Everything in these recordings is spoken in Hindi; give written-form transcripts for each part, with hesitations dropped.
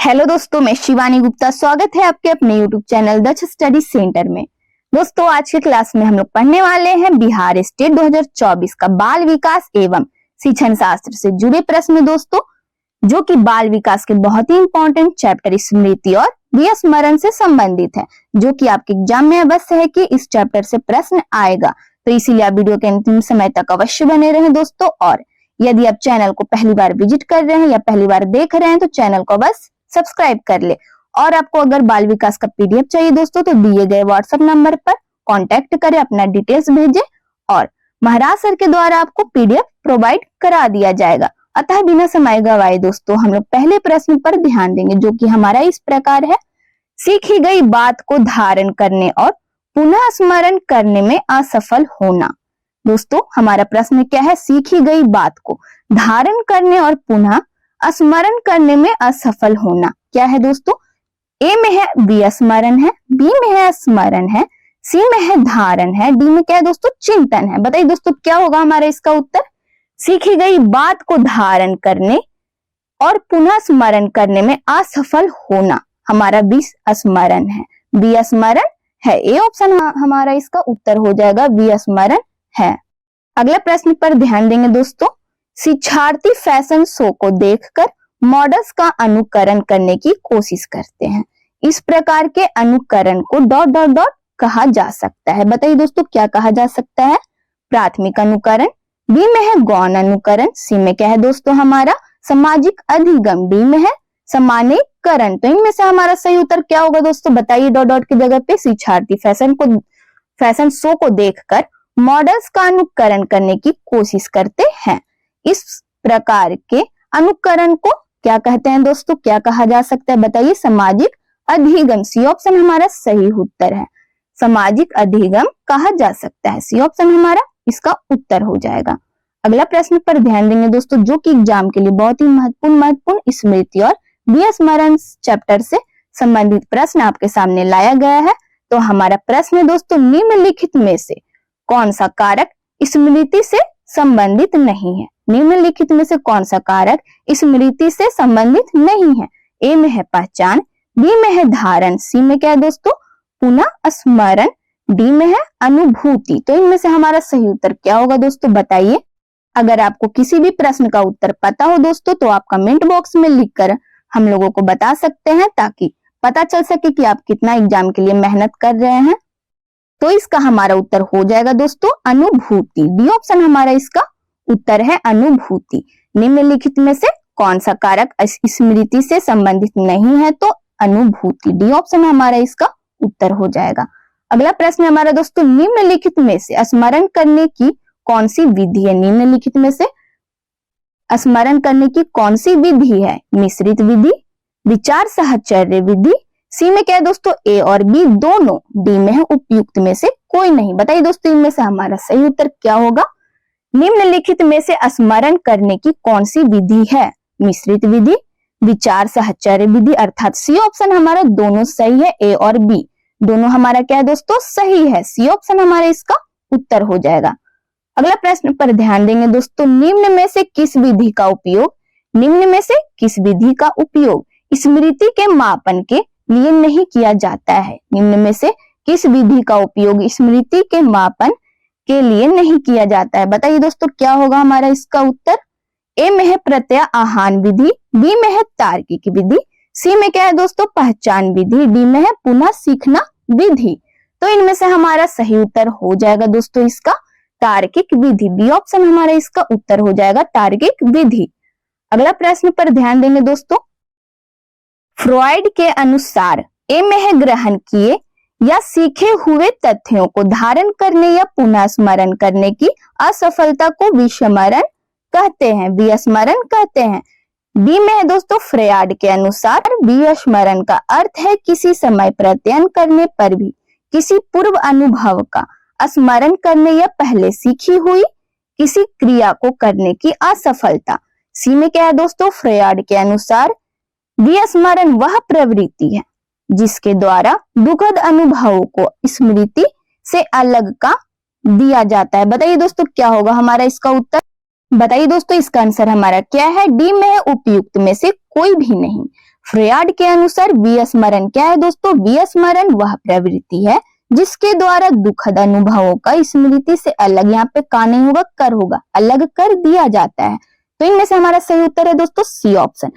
हेलो दोस्तों, मैं शिवानी गुप्ता। स्वागत है आपके अपने यूट्यूब चैनल दक्ष स्टडी सेंटर में। दोस्तों, आज की क्लास में हम लोग पढ़ने वाले हैं बिहार स्टेट 2024 का बाल विकास एवं शिक्षण शास्त्र से जुड़े प्रश्न दोस्तों, जो कि बाल विकास के बहुत ही इंपॉर्टेंट चैप्टर स्मृति और विस्मरण से संबंधित है, जो कि आपके एग्जाम में अवश्य है कि इस चैप्टर से प्रश्न आएगा। तो इसीलिए आप वीडियो के अंतिम समय तक अवश्य बने रहें दोस्तों। और यदि आप चैनल को पहली बार विजिट कर रहे हैं या पहली बार देख रहे हैं तो चैनल को बस सब्सक्राइब कर ले। और आपको अगर बाल विकास का पीडीएफ चाहिए दोस्तों तो दिए गए व्हाट्सएप नंबर पर कांटेक्ट करें, अपना डिटेल्स भेजें और महाराज सर के द्वारा आपको पीडीएफ प्रोवाइड करा दिया जाएगा। अतः बिना समय गवाए दोस्तों हम लोग पहले प्रश्न पर ध्यान देंगे, जो कि हमारा इस प्रकार है। सीखी गई बात को धारण करने और पुनः स्मरण करने में असफल होना। दोस्तों, हमारा प्रश्न क्या है? सीखी गई बात को धारण करने और पुनः स्मरण करने में असफल होना क्या है दोस्तों? ए में है विस्मरण है, बी में है स्मरण है, सी में है धारण है, डी में क्या है दोस्तों? चिंतन है। बताइए दोस्तों क्या होगा हमारा इसका उत्तर? सीखी गई बात को धारण करने और पुनः स्मरण करने में असफल होना हमारा विस्मरण है। विस्मरण है, ए ऑप्शन हमारा इसका उत्तर हो जाएगा, विस्मरण है। अगले प्रश्न पर ध्यान देंगे दोस्तों। शिक्षार्थी फैशन शो को देखकर मॉडल्स का अनुकरण करने की कोशिश करते हैं। इस प्रकार के अनुकरण को ... कहा जा सकता है। बताइए दोस्तों क्या कहा जा सकता है? प्राथमिक अनुकरण, बी में है गौण अनुकरण, सी में क्या है दोस्तों हमारा? सामाजिक अधिगम, डी में है सामान्यीकरण। तो इनमें से हमारा सही उत्तर क्या होगा दोस्तों? बताइए की जगह पे शिक्षार्थी फैशन शो को देखकर मॉडल्स का अनुकरण करने की कोशिश करते हैं। इस प्रकार के अनुकरण को क्या कहते हैं दोस्तों? क्या कहा जा सकता है? बताइए। सामाजिक अधिगम, सी ऑप्शन हमारा सही उत्तर है। सामाजिक अधिगम कहा जा सकता है, सी ऑप्शन हमारा इसका उत्तर हो जाएगा। अगला प्रश्न पर ध्यान देंगे दोस्तों, जो कि एग्जाम के लिए बहुत ही महत्वपूर्ण स्मृति और विस्मरण चैप्टर से संबंधित प्रश्न आपके सामने लाया गया है। तो हमारा प्रश्न है दोस्तों, निम्नलिखित में से कौन सा कारक स्मृति से संबंधित नहीं है? निम्नलिखित में से कौन सा कारक स्मृति से संबंधित नहीं है? ए में है पहचान, बी में है धारण, सी में क्या है दोस्तों? पुनः स्मरण, डी में है अनुभूति। तो इनमें से हमारा सही उत्तर क्या होगा दोस्तों? बताइए। अगर आपको किसी भी प्रश्न का उत्तर पता हो दोस्तों तो आप कमेंट बॉक्स में लिखकर हम लोगों को बता सकते हैं, ताकि पता चल सके कि आप कितना एग्जाम के लिए मेहनत कर रहे हैं। तो इसका हमारा उत्तर हो जाएगा दोस्तों अनुभूति। डी ऑप्शन हमारा इसका उत्तर है, अनुभूति। निम्नलिखित में से कौन सा कारक स्मृति से संबंधित नहीं है? तो अनुभूति, डी ऑप्शन हमारा इसका उत्तर हो जाएगा। अगला प्रश्न हमारा दोस्तों, निम्नलिखित में से स्मरण करने की कौन सी विधि है? निम्नलिखित में से स्मरण करने की कौन सी विधि है? मिश्रित विधि, विचार साहचर्य विधि, सी में क्या है दोस्तों? ए और बी दोनों, डी में है उपयुक्त में से कोई नहीं। बताइए दोस्तों इनमें से हमारा सही उत्तर क्या होगा? निम्नलिखित में से स्मरण करने की कौन सी विधि है? मिश्रित विधि, विचार साहचर्य विधि, अर्थात सी ऑप्शन हमारा दोनों सही है। ए और बी दोनों हमारा क्या है दोस्तों? सही है। सी ऑप्शन हमारा इसका उत्तर हो जाएगा। अगला प्रश्न पर ध्यान देंगे दोस्तों, निम्न में से किस विधि का उपयोग स्मृति के मापन के लिए नहीं किया जाता है? निम्न में से किस विधि का उपयोग स्मृति के मापन के लिए नहीं किया जाता है? बताइए दोस्तों क्या होगा हमारा इसका उत्तर? ए में है प्रत्यय आहान विधि, बी में है तार्किक विधि, सी में क्या है दोस्तों? पहचान विधि, डी में है पुनः सीखना विधि। तो इनमें से हमारा सही उत्तर हो जाएगा दोस्तों इसका तार्किक विधि। बी ऑप्शन हमारा इसका उत्तर हो जाएगा तार्किक विधि। अगला प्रश्न पर ध्यान देंगे दोस्तों, फ्रॉइड के अनुसार ए में है ग्रहण किए या सीखे हुए तथ्यों को धारण करने या पुनः स्मरण करने की असफलता को विस्मरण कहते हैं, विस्मरण कहते हैं। बी में है दोस्तों फ्रॉइड के अनुसार विस्मरण का अर्थ है किसी समय प्रत्ययन करने पर भी किसी पूर्व अनुभव का स्मरण करने या पहले सीखी हुई किसी क्रिया को करने की असफलता। सी में क्या है दोस्तों? फ्रॉइड के अनुसार विस्मरण वह प्रवृत्ति है जिसके द्वारा दुखद अनुभवों को स्मृति से अलग का दिया जाता है। बताइए दोस्तों क्या होगा हमारा इसका उत्तर? बताइए दोस्तों इसका आंसर हमारा क्या है? डी में है उपयुक्त में से कोई भी नहीं। फ्रेयार्ड के अनुसार विस्मरण क्या है दोस्तों? विस्मरण वह प्रवृत्ति है जिसके द्वारा दुखद अनुभवों का स्मृति से अलग, यहाँ पे का नहीं होगा, कर होगा, अलग कर दिया जाता है। तो इनमें से हमारा सही उत्तर है दोस्तों सी ऑप्शन।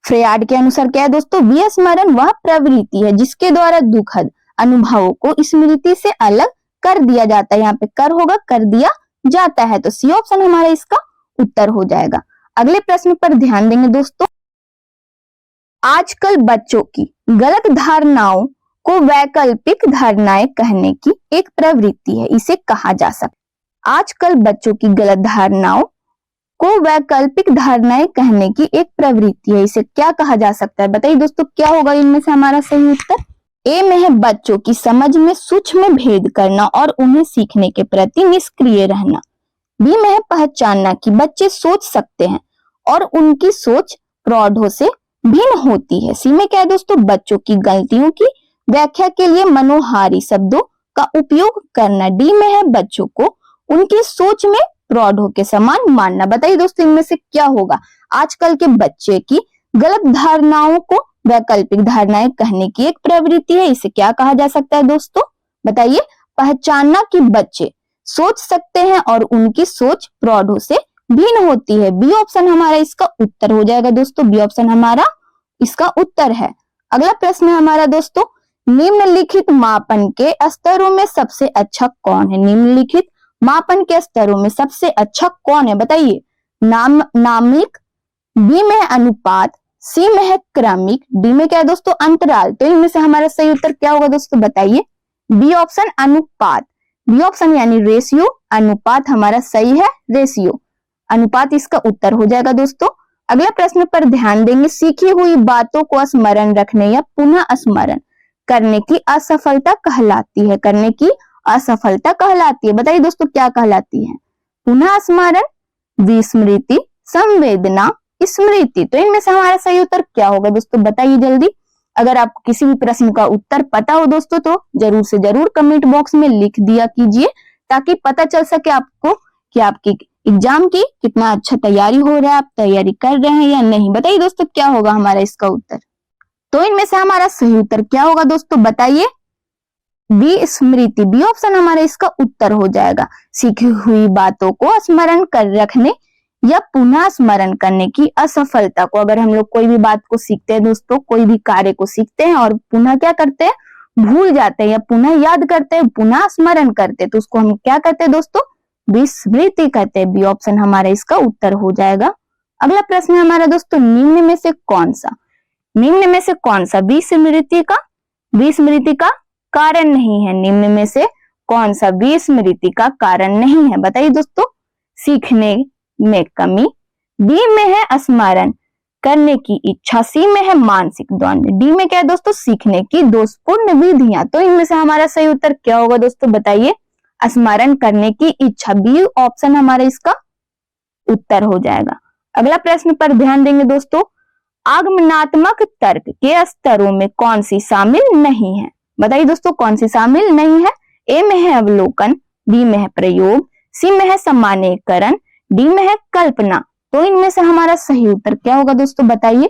फ्रेयार्ड के अनुसार क्या है दोस्तों? विस्मरण वह प्रवृत्ति है जिसके द्वारा दुखद अनुभवों को स्मृति से अलग कर दिया जाता है। यहाँ पे कर होगा, कर दिया जाता है। तो सी ऑप्शन हमारा इसका उत्तर हो जाएगा। अगले प्रश्न पर ध्यान देंगे दोस्तों। आजकल बच्चों की गलत धारणाओं को वैकल्पिक धारणाएं कहने की एक प्रवृत्ति है, इसे कहा जा सकता है। आजकल बच्चों की गलत धारणाओं को वैकल्पिक धारणाएं कहने की एक प्रवृत्ति है, इसे क्या कहा जा सकता है? बताइए दोस्तों क्या होगा इनमें से हमारा सही उत्तर? ए में है बच्चों की समझ में सूक्ष्म भेद करना और उन्हें सीखने के प्रति निष्क्रिय रहना। बी में है पहचानना कि बच्चे सोच सकते हैं और उनकी सोच प्रौढ़ों से भिन्न होती है। सी में क्या है दोस्तों? बच्चों की गलतियों की व्याख्या के लिए मनोहारी शब्दों का उपयोग करना। डी में है बच्चों को उनकी सोच में प्रौढ़ों के समान मानना। बताइए दोस्तों इनमें से क्या होगा? आजकल के बच्चे की गलत धारणाओं को वैकल्पिक धारणाएं कहने की एक प्रवृत्ति है, इसे क्या कहा जा सकता है दोस्तों? बताइए। पहचानना कि बच्चे सोच सकते हैं और उनकी सोच प्रौढ़ों से भिन्न होती है। बी ऑप्शन हमारा इसका उत्तर हो जाएगा दोस्तों, बी ऑप्शन हमारा इसका उत्तर है। अगला प्रश्न है हमारा दोस्तों, निम्नलिखित मापन के स्तरों में सबसे अच्छा कौन है? निम्नलिखित मापन के स्तरों में सबसे अच्छा कौन है? बताइए। नामिक, बी में है अनुपात, सी में है क्रमिक, डी में क्या है दोस्तों? अंतराल। तो इनमें से हमारा सही उत्तर क्या होगा दोस्तों? बताइए। बी ऑप्शन अनुपात, बी ऑप्शन यानी रेशियो, अनुपात हमारा सही है, रेशियो, अनुपात इसका उत्तर हो जाएगा दोस्तों। अगला प्रश्न पर ध्यान देंगे। सीखी हुई बातों को स्मरण रखने या पुनः स्मरण करने की असफलता कहलाती है, करने की असफलता कहलाती है। बताइए दोस्तों क्या कहलाती है? पुनः स्मरण, विस्मृति, संवेदना, स्मृति। तो इनमें से हमारा सही उत्तर क्या होगा दोस्तों? बताइए जल्दी। अगर आपको किसी भी प्रश्न का उत्तर पता हो दोस्तों तो जरूर से जरूर कमेंट बॉक्स में लिख दिया कीजिए, ताकि पता चल सके आपको कि आपकी एग्जाम की कितना अच्छा तैयारी हो रहा है, आप तैयारी कर रहे हैं या नहीं। बताइए दोस्तों क्या होगा हमारा इसका उत्तर? तो इनमें से हमारा सही उत्तर क्या होगा दोस्तों? बताइए। बी स्मृति, बी ऑप्शन हमारा इसका उत्तर हो जाएगा। सीखी हुई बातों को स्मरण कर रखने या पुनः स्मरण करने की असफलता को, अगर हम लोग कोई भी बात को सीखते हैं दोस्तों, कोई भी कार्य को सीखते हैं और पुनः क्या करते हैं? भूल जाते हैं या पुनः याद करते हैं, पुनः स्मरण करते हैं, तो उसको हम क्या कहते हैं दोस्तों? विस्मृति कहते हैं। बी ऑप्शन हमारा इसका उत्तर हो जाएगा। अगला प्रश्न है हमारा दोस्तों, निम्न में से कौन सा, निम्न में से कौन सा विस्मृति का कारण नहीं है? निम्न में से कौन सा विस्मृति का कारण नहीं है? बताइए दोस्तों। सीखने में कमी, बी में है स्मरण करने की इच्छा, सी में है मानसिक द्वंद, डी में क्या है दोस्तों? सीखने की दोषपूर्ण विधियां। तो इनमें से हमारा सही उत्तर क्या होगा दोस्तों? बताइए। स्मरण करने की इच्छा, बी ऑप्शन हमारा इसका उत्तर हो जाएगा। अगला प्रश्न पर ध्यान देंगे दोस्तों। आगमनात्मक तर्क के स्तरों में कौन सी शामिल नहीं है? बताइए दोस्तों कौन सी शामिल नहीं है? ए में है अवलोकन, बी में है प्रयोग, सी में है सामान्यीकरण, डी में है कल्पना। तो इनमें से हमारा सही उत्तर क्या होगा दोस्तों? बताइए।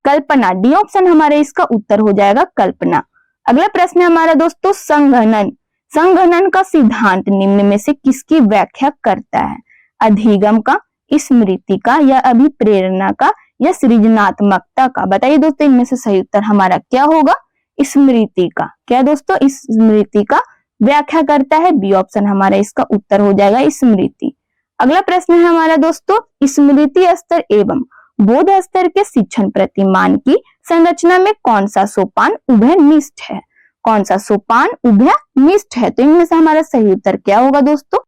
कल्पना, डी ऑप्शन हमारे इसका उत्तर हो जाएगा, कल्पना। अगला प्रश्न है हमारा दोस्तों, संघनन। संघनन का सिद्धांत निम्न में से किसकी व्याख्या करता है? अधिगम का, स्मृति का, या अभिप्रेरणा का, या सृजनात्मकता का? बताइए दोस्तों इनमें से सही उत्तर हमारा क्या होगा? स्मृति का। क्या दोस्तों? स्मृति का व्याख्या करता है, बी ऑप्शन हमारा इसका उत्तर हो जाएगा, स्मृति। अगला प्रश्न है हमारा दोस्तों, स्मृति स्तर एवं बोध स्तर के शिक्षण प्रतिमान की संरचना में कौन सा सोपान उभयनिष्ठ है? कौन सा सोपान उभयनिष्ठ है? तो इनमें से हमारा सही उत्तर क्या होगा दोस्तों?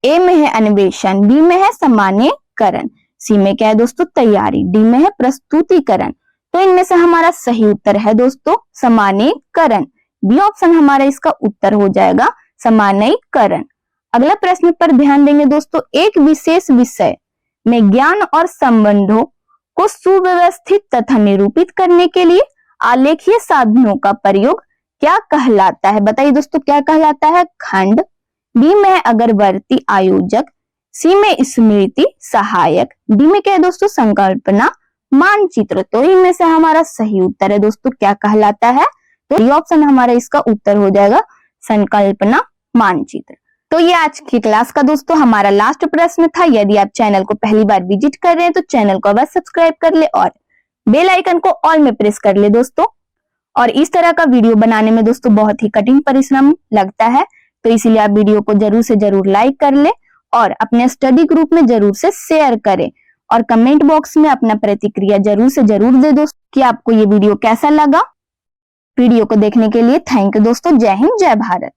ए में है अन्वेषण, बी में है सामान्यीकरण, सी में क्या है दोस्तों? तैयारी, डी में है प्रस्तुतिकरण। तो इनमें से हमारा सही उत्तर है दोस्तों सामान्यीकरण, बी ऑप्शन हमारा इसका उत्तर हो जाएगा, सामान्यीकरण। अगला प्रश्न पर ध्यान देंगे दोस्तों। एक विशेष विषय में ज्ञान और संबंधों को सुव्यवस्थित तथा निरूपित करने के लिए आलेखीय साधनों का प्रयोग क्या कहलाता है? बताइए दोस्तों क्या कहलाता है? खंड, बी में है अग्रवर्ती आयोजक, सी में स्मृति सहायक, डी में क्या है दोस्तों? संकल्पना मानचित्र। तो इनमें से हमारा सही उत्तर है दोस्तों क्या कहलाता है, तो ये ऑप्शन हमारा इसका उत्तर हो जाएगा संकल्पना मानचित्र। तो ये आज की क्लास का दोस्तों हमारा लास्ट प्रश्न था। यदि आप चैनल को पहली बार विजिट कर रहे हैं तो चैनल को अवश्य सब्सक्राइब कर ले और बेल आइकन को ऑल में प्रेस कर ले दोस्तों। और इस तरह का वीडियो बनाने में दोस्तों बहुत ही कठिन परिश्रम लगता है, तो इसीलिए आप वीडियो को जरूर से जरूर लाइक कर ले और अपने स्टडी ग्रुप में जरूर से शेयर करें और कमेंट बॉक्स में अपना प्रतिक्रिया जरूर से जरूर दे दोस्तों कि आपको ये वीडियो कैसा लगा। वीडियो को देखने के लिए थैंक यू दोस्तों। जय हिंद, जय भारत।